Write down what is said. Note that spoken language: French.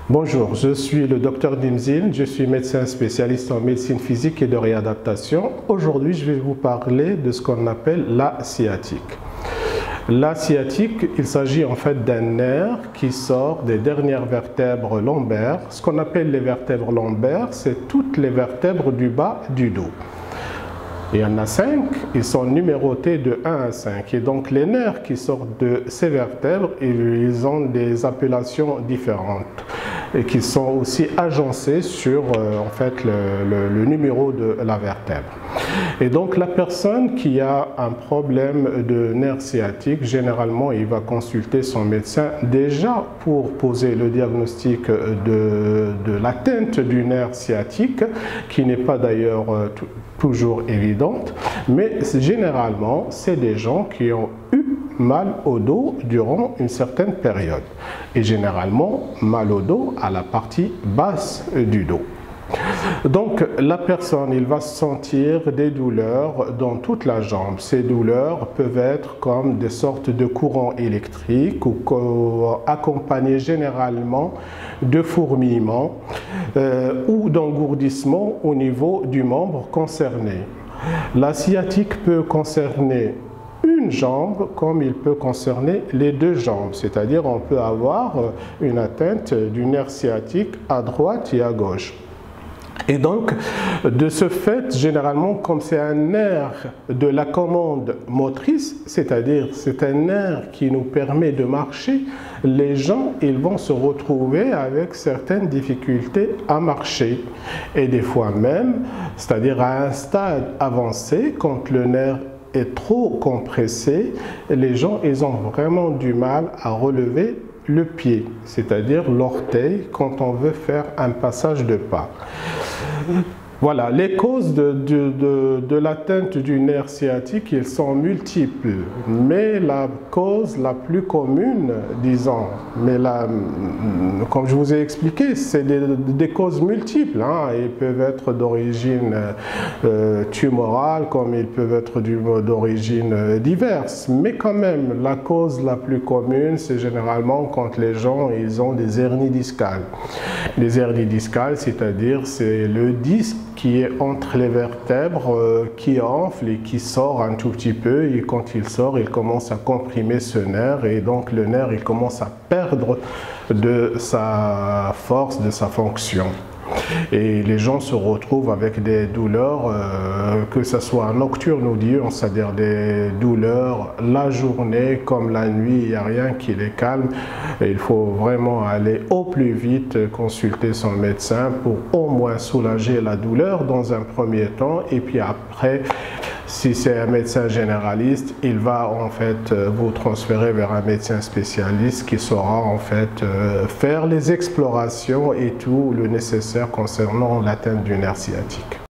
Bonjour, je suis le Dr Dimzil, je suis médecin spécialiste en médecine physique et de réadaptation. Aujourd'hui, je vais vous parler de ce qu'on appelle la sciatique. La sciatique, il s'agit en fait d'un nerf qui sort des dernières vertèbres lombaires. Ce qu'on appelle les vertèbres lombaires, c'est toutes les vertèbres du bas du dos. Il y en a 5, ils sont numérotés de 1 à 5. Et donc les nerfs qui sortent de ces vertèbres, ils ont des appellations différentes et qui sont aussi agencés sur en fait le numéro de la vertèbre. Et donc la personne qui a un problème de nerf sciatique, généralement il va consulter son médecin déjà pour poser le diagnostic de l'atteinte du nerf sciatique, qui n'est pas d'ailleurs toujours évidente, mais généralement c'est des gens qui ont eu mal au dos durant une certaine période et généralement mal au dos à la partie basse du dos. Donc la personne, il va sentir des douleurs dans toute la jambe. Ces douleurs peuvent être comme des sortes de courants électriques ou accompagnées généralement de fourmillements ou d'engourdissement au niveau du membre concerné. La sciatique peut concerner une jambe comme il peut concerner les deux jambes, c'est-à-dire on peut avoir une atteinte du nerf sciatique à droite et à gauche. Et donc, de ce fait, généralement, comme c'est un nerf de la commande motrice, c'est-à-dire c'est un nerf qui nous permet de marcher, les gens, ils vont se retrouver avec certaines difficultés à marcher. Et des fois même, c'est-à-dire à un stade avancé, quand le nerf est trop compressé, les gens, ils ont vraiment du mal à relever le pied, c'est-à-dire l'orteil, quand on veut faire un passage de pas. Voilà, les causes de l'atteinte du nerf sciatique, ils sont multiples, mais la cause la plus commune, disons, comme je vous ai expliqué, c'est des causes multiples, hein. Ils peuvent être d'origine tumorale, comme ils peuvent être d'origine diverse, mais quand même, la cause la plus commune, c'est généralement quand les gens, ils ont des hernies discales. Les hernies discales, c'est-à-dire, c'est le disque qui est entre les vertèbres qui enfle et qui sort un tout petit peu, et quand il sort, il commence à comprimer ce nerf et donc le nerf il commence à perdre de sa force, de sa fonction. Et les gens se retrouvent avec des douleurs, que ce soit nocturne ou diurne, c'est-à-dire des douleurs la journée comme la nuit, il n'y a rien qui les calme. Et il faut vraiment aller au plus vite consulter son médecin pour au moins soulager la douleur dans un premier temps, et puis après, si c'est un médecin généraliste, il va en fait vous transférer vers un médecin spécialiste qui saura en fait faire les explorations et tout le nécessaire concernant l'atteinte du nerf sciatique.